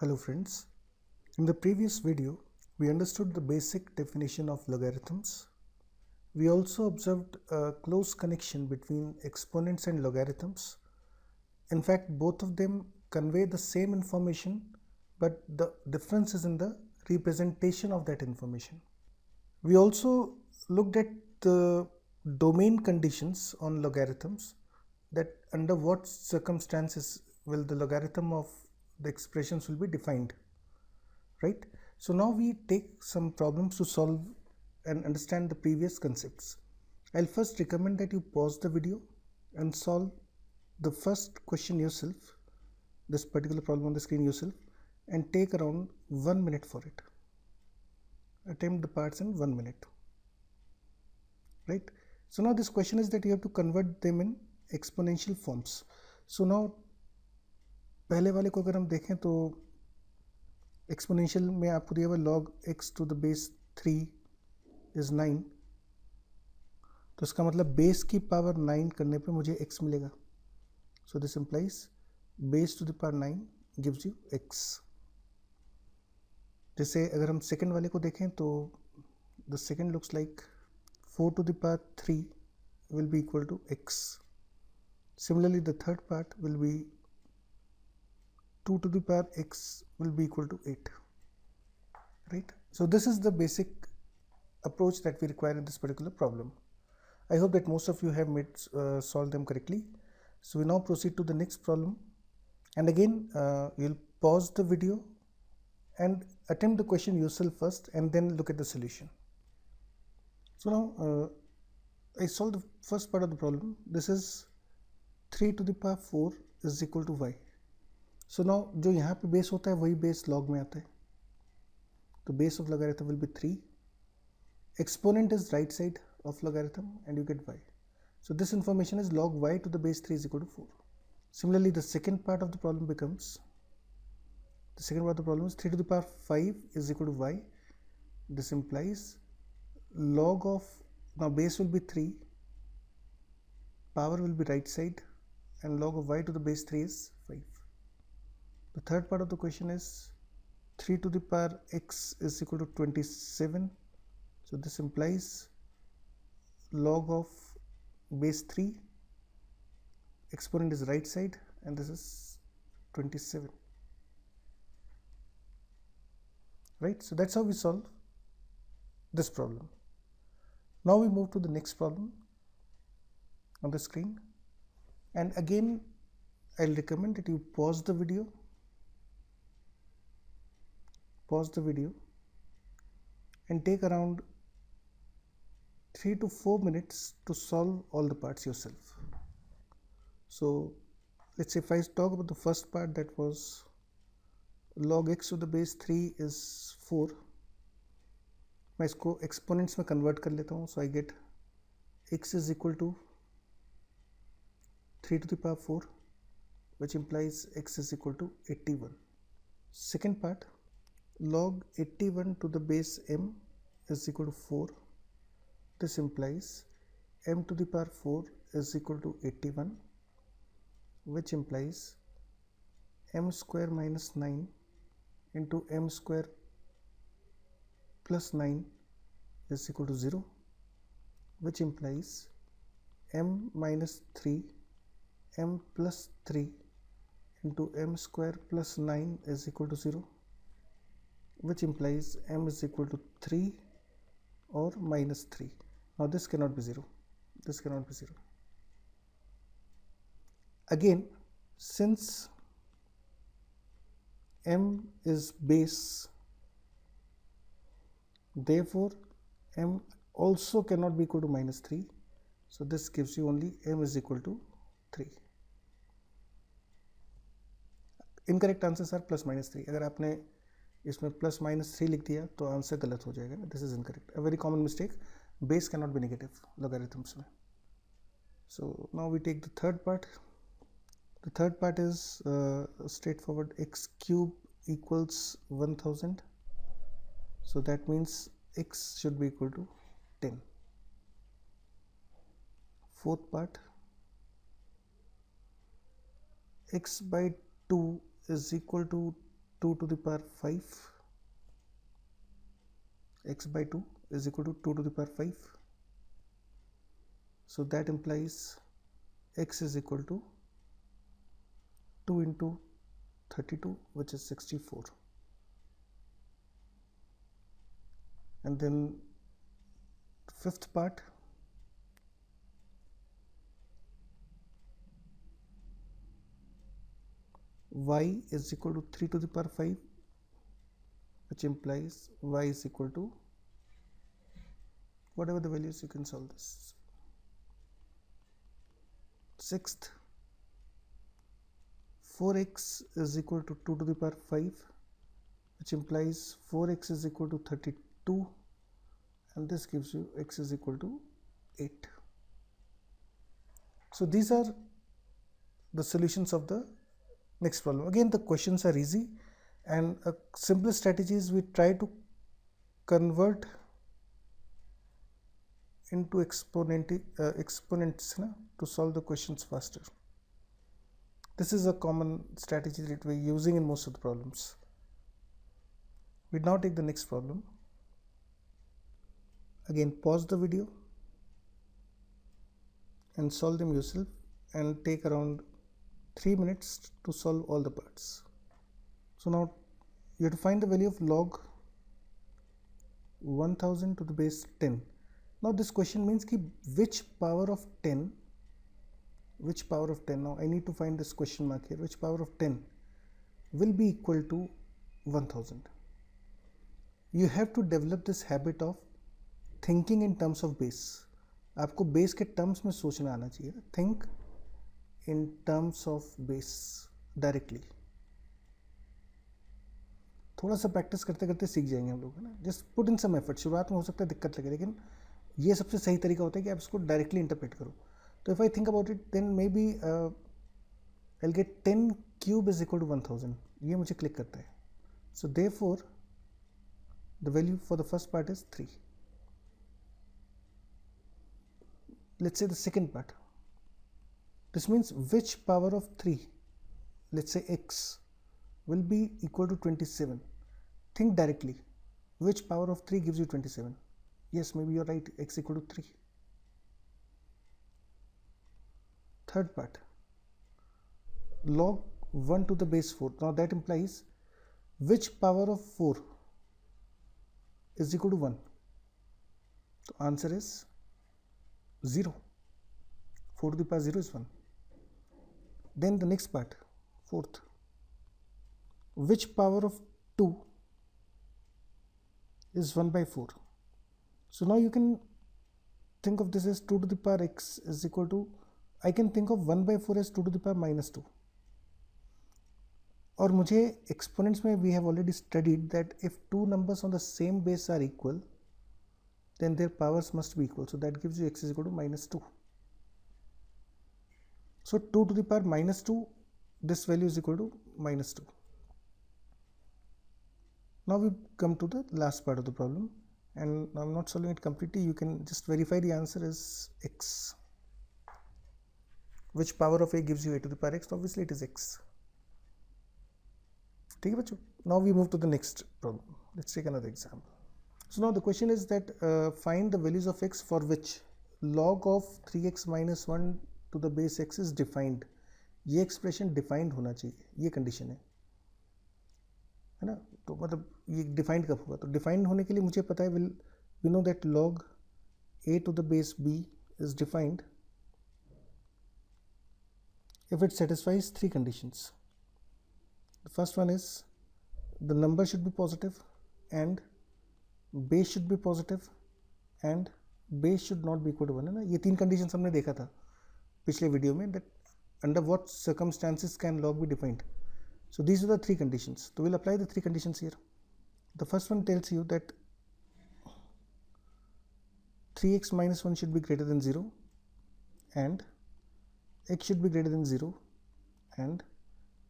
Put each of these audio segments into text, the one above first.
Hello friends, in the previous video we understood the basic definition of logarithms. We also observed a close connection between exponents and logarithms. In fact, both of them convey the same information, but the difference is in the representation of that information. We also looked at the domain conditions on logarithms, that under what circumstances will the logarithm of the expressions will be defined, right? So now we take some problems to solve and understand the previous concepts. I'll first recommend that you pause the video and solve the first question yourself, this particular problem on the screen yourself, and take around 1 minute for it. Attempt the parts in 1 minute, right? So now this question is that you have to convert them in exponential forms. So now पहले वाले को अगर हम देखें तो exponential में आपको दिया हुआ log x to the base 3 is 9, तो इसका मतलब बेस की पावर 9 करने पे मुझे x मिलेगा. So this implies base to the power 9 gives you x. जैसे अगर हम सेकेंड वाले को देखें तो the second looks like 4 to the power 3 will be equal to x. Similarly, the third part will be 2 to the power x will be equal to 8, right? So this is the basic approach that we require in this particular problem. I hope that most of you have solved them correctly. So we now proceed to the next problem, and again you'll pause the video and attempt the question yourself first and then look at the solution. So now I solved the first part of the problem. This is 3 to the power 4 is equal to y. So now जो यहाँ पे base होता है वही base log में आता है, तो base of logarithm will be 3. Exponent is right side of logarithm and you get y. So this information is log y to the base 3 is equal to 4. Similarly, the second part of the problem becomes, the second part of the problem is 3 to the power 5 is equal to y. This implies log of, now base will be 3, power will be right side, and log of y to the base 3 is 5. The third part of the question is 3 to the power x is equal to 27. So this implies log of base 3, exponent is right side, and this is 27, right? So that's how we solve this problem. Now we move to the next problem on the screen, and again I'll recommend that you pause the video and take around 3 to 4 minutes to solve all the parts yourself. So let's say if I talk about the first part, that was log x to the base 3 is 4. मैं इसको exponents में convert कर लेता हूँ. So I get x is equal to 3 to the power 4, which implies x is equal to 81. Second part, log 81 to the base m is equal to 4. This implies m to the power 4 is equal to 81, which implies m square minus 9 into m square plus 9 is equal to 0, which implies m minus 3, m plus 3 into m square plus 9 is equal to 0, which implies m is equal to 3 or minus 3. Now this cannot be 0. This cannot be 0. Again, since m is base, therefore m also cannot be equal to minus 3. So this gives you only m is equal to 3. Incorrect answers are plus minus 3. अगर आपने इसमें plus minus 3 लिख दिया तो answer गलत हो जाएगा ना. This is incorrect. A very common mistake. Base can not be negative logarithms में. So now we take the third part. The third part is straightforward. X cube equals 1000. So that means x should be equal to 10. Fourth part, x by 2 is equal to 2 to the power 5, x by 2 is equal to 2 to the power 5. So that implies x is equal to 2 into 32, which is 64. And then fifth part, y is equal to 3 to the power 5, which implies y is equal to whatever the values. You can solve this. Sixth, 4x is equal to 2 to the power 5, which implies 4x is equal to 32, and this gives you x is equal to 8. So these are the solutions of the next problem. Again, the questions are easy, and a simplest strategy is we try to convert into exponents to solve the questions faster. This is a common strategy that we're using in most of the problems. We now take the next problem. Again, pause the video and solve them yourself, and take around 3 minutes to solve all the parts. So now you have to find the value of log 1000 to the base 10. Now this question means ki which power of 10, now I need to find this question mark here, which power of 10 will be equal to 1000. You have to develop this habit of thinking in terms of base. आपको base के terms में सोचना आना चाहिए. Think in terms of base directly. थोड़ा सा practice करते करते सीख जाएंगे हम लोग, है ना. Just put in some effort. शुरुआत में हो सकता है दिक्कत लगे, लेकिन ये सबसे सही तरीका होता है कि आप इसको डायरेक्टली इंटरप्रेट करो. तो if I think about it, then may be I will get 10 cube is equal to 1000. ये मुझे क्लिक करता है. So therefore the value for the first part is 3. Let's say the second part. This means which power of 3, let's say x, will be equal to 27. Think directly. Which power of 3 gives you 27? Yes, maybe you're right, x equal to 3. Third part, log 1 to the base 4. Now that implies which power of 4 is equal to 1? So answer is 0. 4 to the power 0 is 1. Then the next part, fourth, which power of 2 is 1 by 4? So now you can think of this as 2 to the power x is equal to, I can think of 1 by 4 as 2 to the power minus 2. और मुझे exponents में we have already studied that if two numbers on the same base are equal, then their powers must be equal. So that gives you x is equal to minus 2. So 2 to the power minus 2, this value is equal to minus 2. Now we come to the last part of the problem, and I'm not solving it completely. You can just verify the answer is x. Which power of a gives you a to the power x? Obviously it is x. ठीक है बच्चों. Now we move to the next problem. Let's take another example. So now the question is that find the values of x for which log of 3x minus 1 to the base x is defined. ये expression defined होना चाहिए, ये condition है ना. तो मतलब ये defined कब होगा? तो डिफाइंड होने के लिए मुझे पता है we know that log a to the base b is defined if it satisfies three conditions. The first one is the number should be positive, and base should be positive, and base should not be equal to 1, है ना. ये तीन conditions हमने देखा था पिछले video में, that under what circumstances can log be defined. So these are the three conditions. So we'll apply the three conditions here. The first one tells you that 3x minus 1 should be greater than 0, and x should be greater than 0, and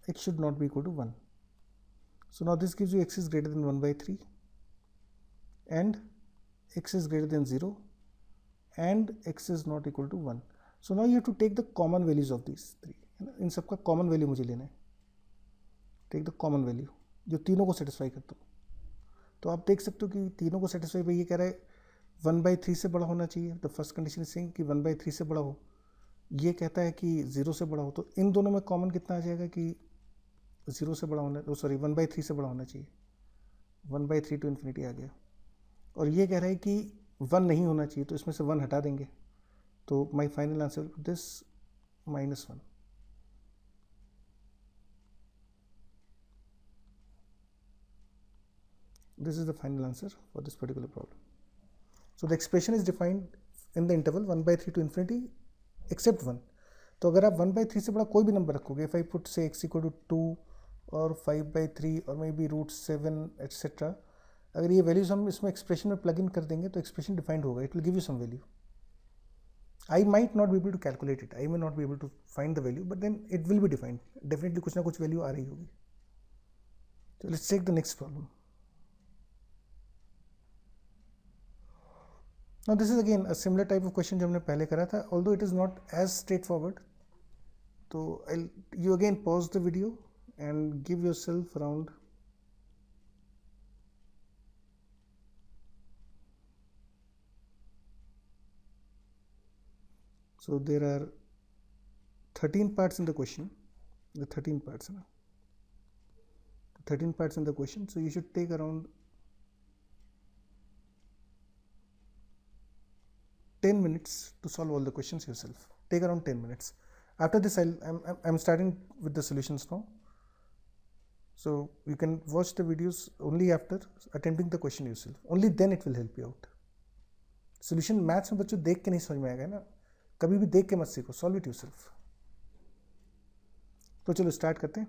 x should not be equal to 1. So now this gives you x is greater than 1 by 3, and x is greater than 0, and x is not equal to 1. So now you have to take the common values of these three. इन सबका common value मुझे लेना है. Take the common value. जो तीनों को satisfy करता हो। तो आप देख सकते हो कि तीनों को सेटिस्फाई भाई, ये कह रहा है 1/3 से बड़ा होना चाहिए, the first condition is saying कि 1/3 से बड़ा हो, ये कहता है कि 0 से बड़ा हो। तो इन दोनों में कॉमन कितना आ जाएगा कि 0 से बड़ा होना, सॉरी 1/3 से बड़ा होना चाहिए, 1/3 टू इन्फिनिटी आ गया। और ये कह रहा है कि 1 नहीं होना चाहिए, तो इसमें से 1 हटा देंगे, तो my final answer this -1। This is the final answer for this particular problem. So the expression is defined in the interval 1/3 to infinity except 1. तो अगर आप 1/3 से बड़ा कोई भी नंबर रखोगे, if I put say x equal to 2 और 5/3 और मे बी √7 etc., अगर ये वैल्यूज हम इसमें एक्सप्रेशन में प्लग इन कर देंगे तो एक्सप्रेशन डिफाइंड होगा, it will give you some value. I might not be able to calculate it, I may not be able to find the value, but then it will be defined. Definitely कुछ ना कुछ value आ रही होगी. So let's take the next problem. Now this is again a similar type of question जो हमने पहले करा था, although it is not as straightforward. So you again pause the video and give yourself around 13 parts in the question. The 13 parts in the question, so you should take around 10 minutes to solve all the questions yourself. Take around 10 minutes. After this I'm starting with the solutions now, so you can watch the videos only after attempting the question yourself, only then it will help you out. Solution maths में बच्चों देख के नहीं समझ में आएगा ना, कभी भी देख के मत सीखो, सॉल्व इट योरसेल्फ. तो चलो स्टार्ट करते हैं.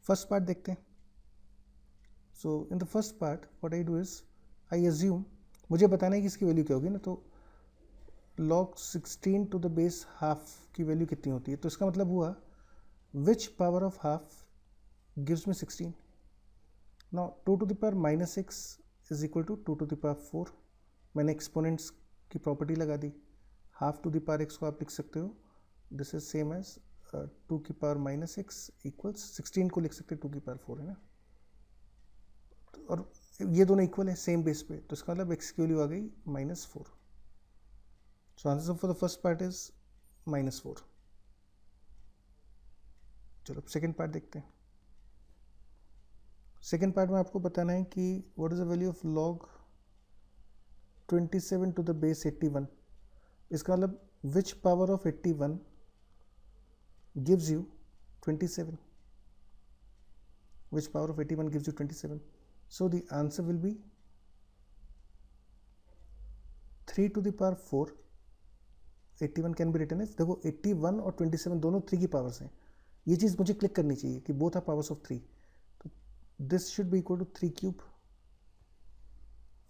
फर्स्ट पार्ट देखते हैं. So in the first part what I do is I assume, मुझे बताना है कि इसकी वैल्यू क्या होगी ना, तो log 16 to the base half की वैल्यू कितनी होती है, तो इसका मतलब हुआ which power of half gives me 16. Now 2 to the power -6 is equal to 2 to the power 4. मैंने एक्सपोनेंट्स की प्रॉपर्टी लगा दी. Half to the power x को आप लिख सकते हो, दिस इज सेम एज 2 की पावर -6 इक्वल्स 16 को लिख सकते हैं 2 की पावर 4, है ना. और ये दोनों इक्वल है सेम बेस पे, तो इसका मतलब x की वैल्यू आ गई -4. So answer for the first part is -4. चलो अब सेकेंड पार्ट देखते हैं. सेकेंड पार्ट में आपको बताना है कि what is the value of log 27 to the base 81. इसका मतलब which power of 81 gives you 27. Which power of 81 gives you 27? So the answer will be 3 to the power 4. 81 can be written as, देखो 81 और 27 दोनों 3 की powers हैं. ये चीज़ मुझे click करनी चाहिए कि बोथ आर पावर्स ऑफ 3. तो this should be equal to 3 cube,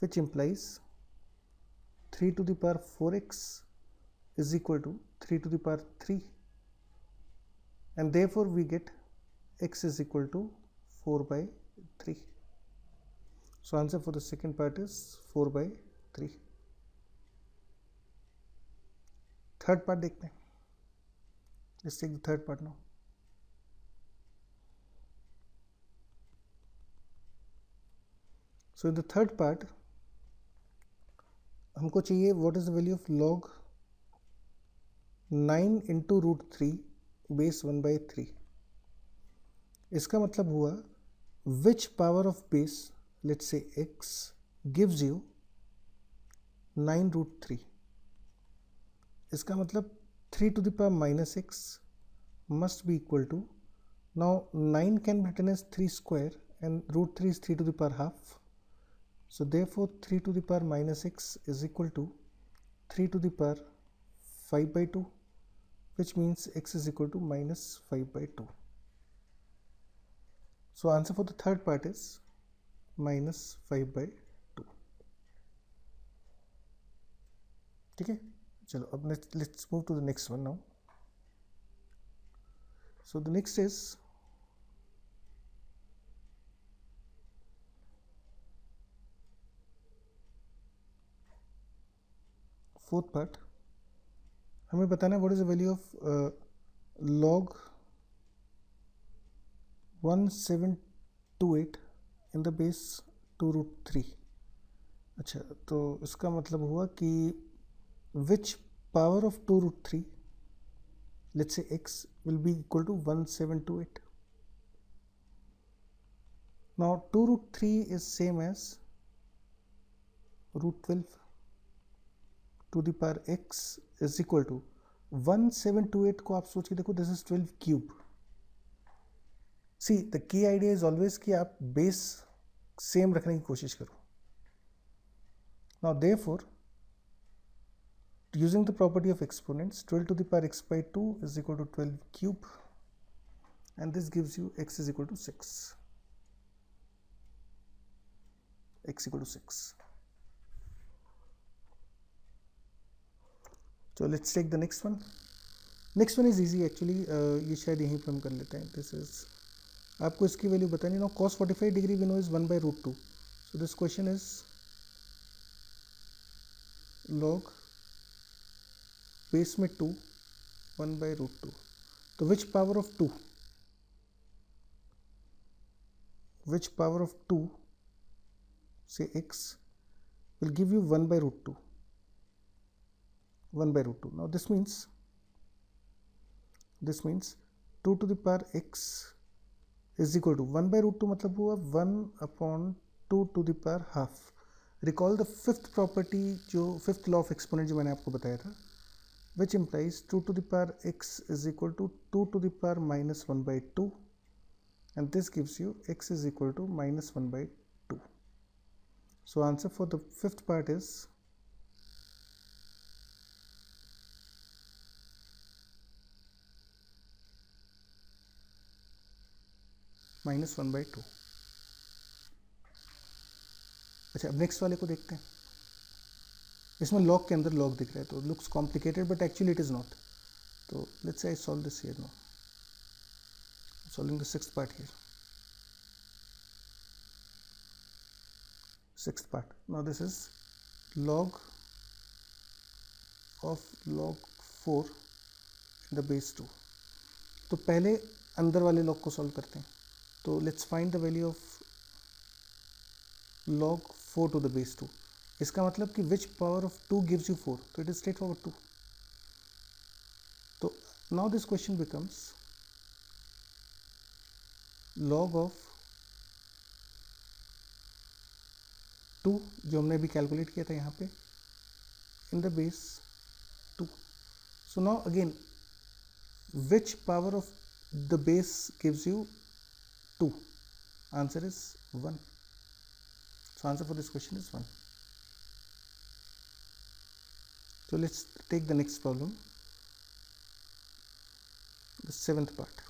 which implies 3 to the power 4x is equal to 3 to the power 3, and therefore we get x is equal to 4/3. So answer for the second part is 4/3. Third part देखते हैं. Let's take the third part now. So in the third part हमको चाहिए what is the value of log 9 into √3 base 1/3. इसका मतलब हुआ which power of base, let's say x, gives you 9√3. इसका मतलब 3 to the power -6 must be equal to, now 9 can be written as 3 square and √3 is 3 to the power half. So therefore 3 to the power -6 is equal to 3 to the power 5/2, which means x is equal to -5/2. So answer for the third part is -5/2. ठीक है. चलो अब let's move to the next one now. So the next is fourth part. हमें बताना है what is the value of log 1728 in the base 2√3। अच्छा, तो इसका मतलब हुआ कि विच power of 2√3, let's say x, will be equal to 1728. Now 2√3 is same as root 12 to the power x is equal to 1728 को आप सोच के देखो, this is 12 cube. See, the key idea is always कि आप बेस सेम रखने की कोशिश करो. Now therefore, using the property of exponents, 12 to the power x by 2 is equal to 12 cube, and this gives you x is equal to 6. X equal to 6. So let's take the next one. Next one is easy actually. ये शायद यहीं पर हम कर लेते हैं. This is, आपको इसकी वैल्यू बतानी. Now cos 45 degree we know is 1 by root 2. So this question is log base में 2 1 by root 2. तो which power of 2? Which power of 2, say x, will give you 1 by root 2? 1 by root 2. Now this means 2 to the power x is equal to 1 by root 2, मतलब हुआ 1 upon 2 to the power half. Recall the fifth property, जो fifth law of exponent जो मैंने आपको बताया था, which implies 2 to the power x is equal to 2 to the power minus 1 by 2, and this gives you x is equal to minus 1 by 2. So answer for the fifth part is minus 1 by 2. अच्छा, अब next वाले को देखते हैं. इसमें log के अंदर log दिख रहा है, तो looks complicated but actually it is not. तो let's say I solve this here. No, solving the sixth part here. Sixth part. Now this is log of log 4 in the base 2. तो पहले अंदर वाले log को solve करते हैं. तो let's find the value of log 4 to the base 2. इसका मतलब कि which power of 2 gives you 4? तो it is straightforward 2. तो now this question becomes log of 2 जो हमने अभी कैलकुलेट किया था यहाँ पे in the base 2. So now again which power of the base gives you 2? Answer is 1. So answer for this question is 1. So let's take the next problem, the seventh part.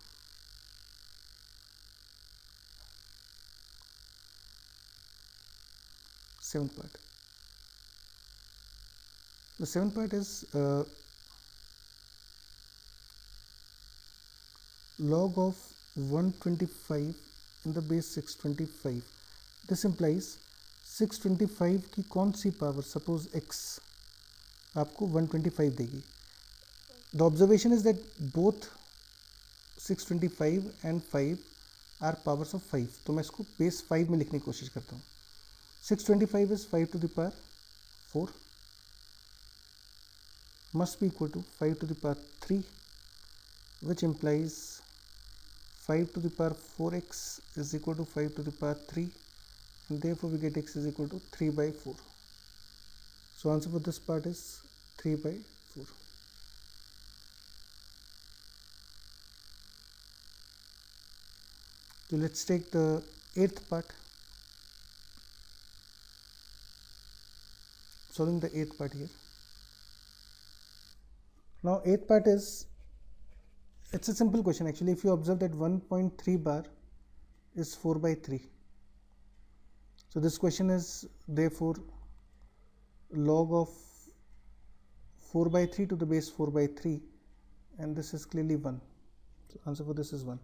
Seventh part. The seventh part is log of 125 in the base 625. This implies 625 की कौन सी power, suppose x, आपको 125 देगी. The observation is that both 625 and 5 are powers of 5. तो मैं इसको base 5 में लिखने की कोशिश करता हूँ. 625 is 5 to the power 4, must be equal to 5 to the power 3, which implies 5 to the power 4x is equal to 5 to the power 3, and therefore we get x is equal to 3 by 4. So answer for this part is 3 by 4. So let's take the eighth part. Solving the eighth part here. Now eighth part is, it's a simple question actually. If you observe that 1.3 bar is 4 by 3. So this question is therefore log of 4 by 3 to the base 4 by 3, and this is clearly 1. So answer for this is 1.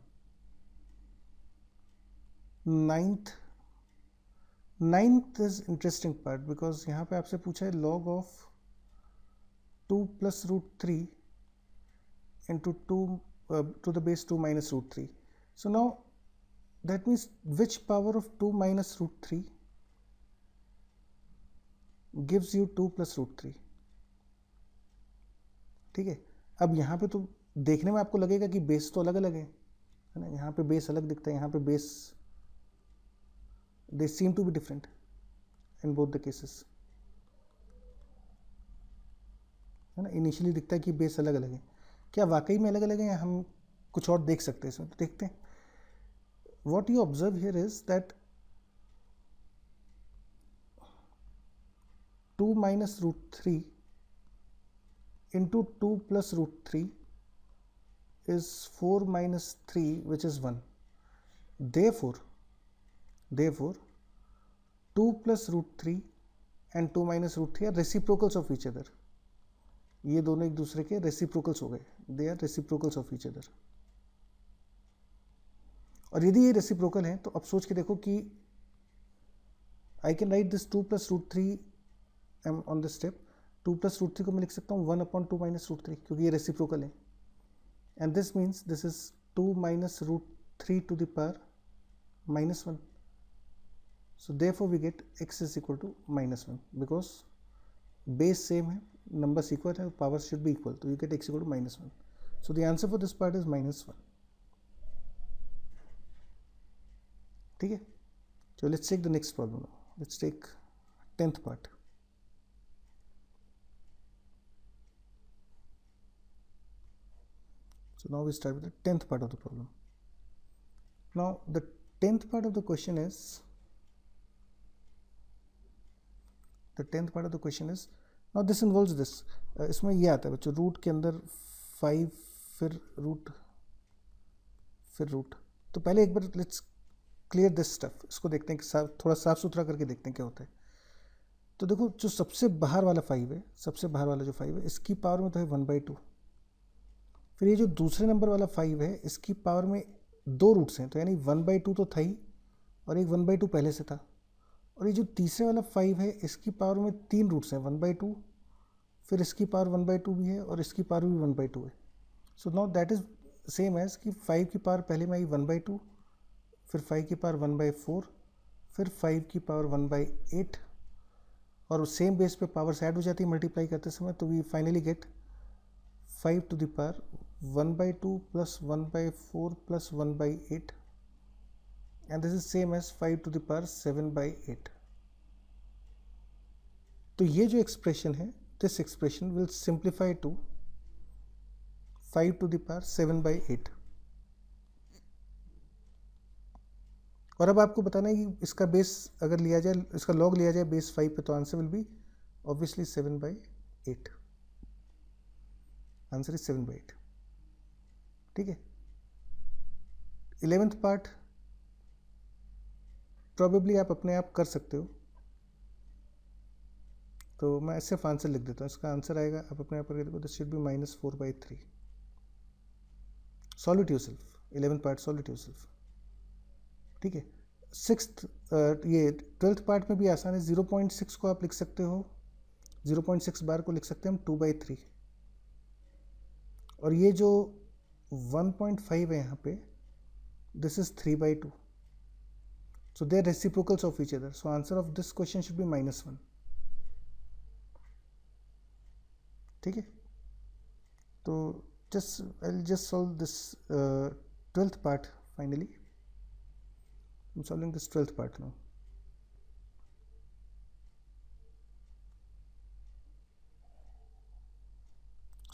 Ninth is interesting part, because यहाँ पे आपसे पूछा है log of 2 plus root 3 into 2 to the base 2 minus root 3. So now that means which power of 2 minus root 3 gives you 2 plus root 3. ठीक है, अब यहाँ पे तो देखने में आपको लगेगा कि बेस तो अलग अलग है ना, यहाँ पे बेस अलग दिखता है, यहाँ पे base, they seem to be different in both the cases, है ना. इनिशियली दिखता है कि बेस अलग अलग है. क्या वाकई में अलग अलग है या हम कुछ और देख सकते हैं इसमें? तो देखते हैं. What you observe here is that 2 minus root 3 into 2 plus root 3 is 4 minus 3, which is 1. Therefore 2 plus root 3 and 2 minus root 3 are reciprocals of each other. ये दोनों एक दूसरे के reciprocals हो गए. They are reciprocals of each other. और यदि ये रेसिप्रोकल है तो अब सोच के देखो कि I can write this 2 plus root 3 am on this step. 2 plus root 3 को मैं लिख सकता हूँ 1 अपॉन 2 माइनस रूट 3, क्योंकि ये रेसिप्रोकल है. And this means this is 2 minus root 3 to the power minus 1. So therefore we get x is equal to minus 1, because base same है, numbers equal है, पावर शुड बी इक्वल, तो you get x equal to minus 1. So the answer for this part is minus 1. ठीक है. So let's take the next problem now. Let's take 10th part. So now we start with the 10th part of the problem. Now the 10th part of the question is, now this involves this. इसमें ये आता है बच्चों, root के अंदर 5 फिर root. तो पहले एक बार लेट्स क्लियर दिस स्टफ. इसको देखते हैं कि थोड़ा साफ सुथरा करके देखते हैं क्या होता है. तो देखो, जो सबसे बाहर वाला 5 है, सबसे बाहर वाला जो 5 है, इसकी पावर में तो है 1/2. फिर ये जो दूसरे नंबर वाला 5 है, इसकी पावर में 2 रूट्स हैं, तो यानी 1/2 तो था ही, और एक 1/2 पहले से था. और ये जो तीसरे वाला 5 है, इसकी पावर में 3 रूट्स हैं, 1/2, फिर इसकी पावर 1/2 भी है, और इसकी पावर भी 1/2 है. So now that is same as कि 5 की पावर पहले में आई 1/2, फिर 5 की पावर 1/4, फिर 5 की पावर 1/8, और सेम बेस पे पावर्स ऐड हो जाती है मल्टीप्लाई करते समय. तो we finally get 5 to the power 1/2 plus 1/4 plus 1/8, and this is same as 5 to the power 7/8. तो ये जो एक्सप्रेशन है, this expression will simplify to 5 to the power 7/8. और अब आपको बताना है कि इसका बेस अगर लिया जाए, इसका लॉग लिया जाए बेस 5 पे, तो answer will be obviously 7/8. Answer is 7/8. ठीक है. 11th पार्ट प्रॉबेबली आप अपने आप कर सकते हो, तो मैं सिर्फ आंसर लिख देता हूँ. इसका आंसर आएगा, आप अपने आप करके देखो, this should B -4/3. Solve it yourself. 11th part solve it yourself. ठीक है. 6th ये 12th पार्ट में भी आसान है. 0.6 को आप लिख सकते हो, 0.6 बार को लिख सकते हैं हम 2/3, और ये जो 1.5 है यहाँ पे, this is 3/2. So they are reciprocals of each other. So answer of this question should be -1. ठीक है. तो I will just solve this 12th part finally. I'm solving this 12th part now.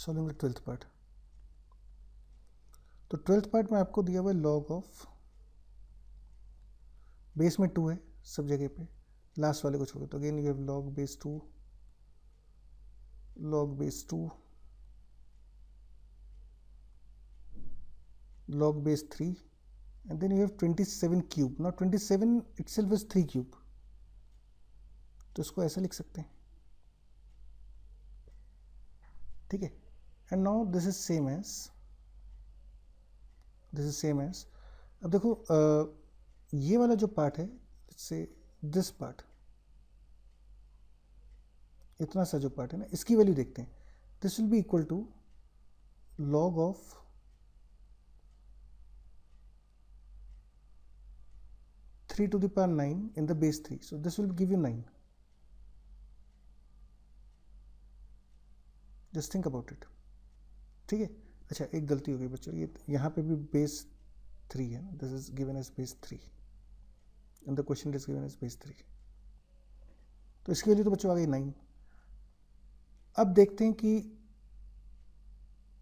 Solving the 12th part. तो 12th part में आपको दिया हुआ है log of, base में 2 है सब जगह पे, लास्ट वाले को छोड़ो तो again you have log base 2, log base 2, log base 3, and then you have 27 cube. Now 27 itself is 3 cube, तो इसको ऐसा लिख सकते हैं. ठीक है. And now this is same as, अब देखो ये वाला जो पार्ट है, से दिस पार्ट, इतना सा जो पार्ट है ना, इसकी वैल्यू देखते हैं. This will be equal to log of 3 to the power 9 in the base 3. So this will give you 9. Just think about it. ठीक है. अच्छा, एक गलती हो गई बच्चों, ये यहाँ पे भी बेस 3 है. This is given as base 3 in the question is given as base 3. तो इसकी वैल्यू तो बच्चों आ गई 9. अब देखते हैं कि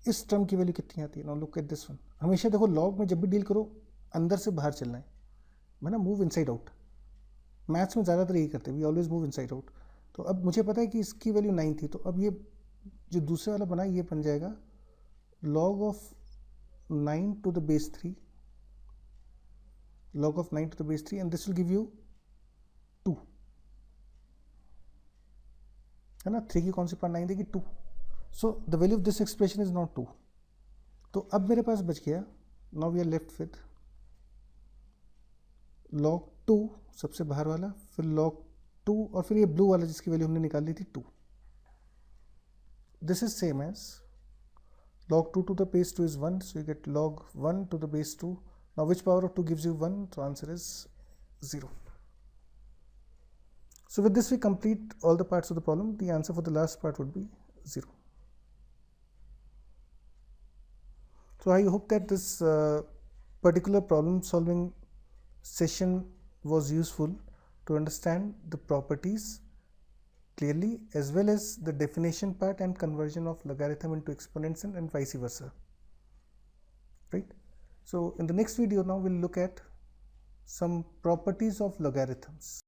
इस टर्म की वैल्यू कितनी आती है. Now look at this one. हमेशा देखो लॉग में जब भी डील करो अंदर से बाहर चलना है, ना मूव इनसाइड आउट. मैथ्स में ज़्यादातर यही करते हैं, we always move inside out. तो अब मुझे पता है कि इसकी वैल्यू 9 थी, तो अब ये जो दूसरे वाला बना ये बन जाएगा log of 9 to the base 3, log of 9 to the base 3, and this will give you 2, है ना. 3 की कौन सी पावर 9 देगी? 2. So the value of this expression is not 2. तो अब मेरे पास बच गया, now we are left with log 2 सबसे बाहर वाला, फिर log 2 और फिर ये ब्लू वाला जिसकी वैल्यू हमने निकाल ली थी 2. This is same as log 2 to the base 2 is 1, so you get log 1 to the base 2. Now which power of 2 gives you 1? So answer is 0. So with this we complete all the parts of the problem. The answer for the last part would be 0. So I hope that this particular problem solving session was useful to understand the properties clearly, as well as the definition part and conversion of logarithm into exponential and vice versa, right? So in the next video now we'll look at some properties of logarithms.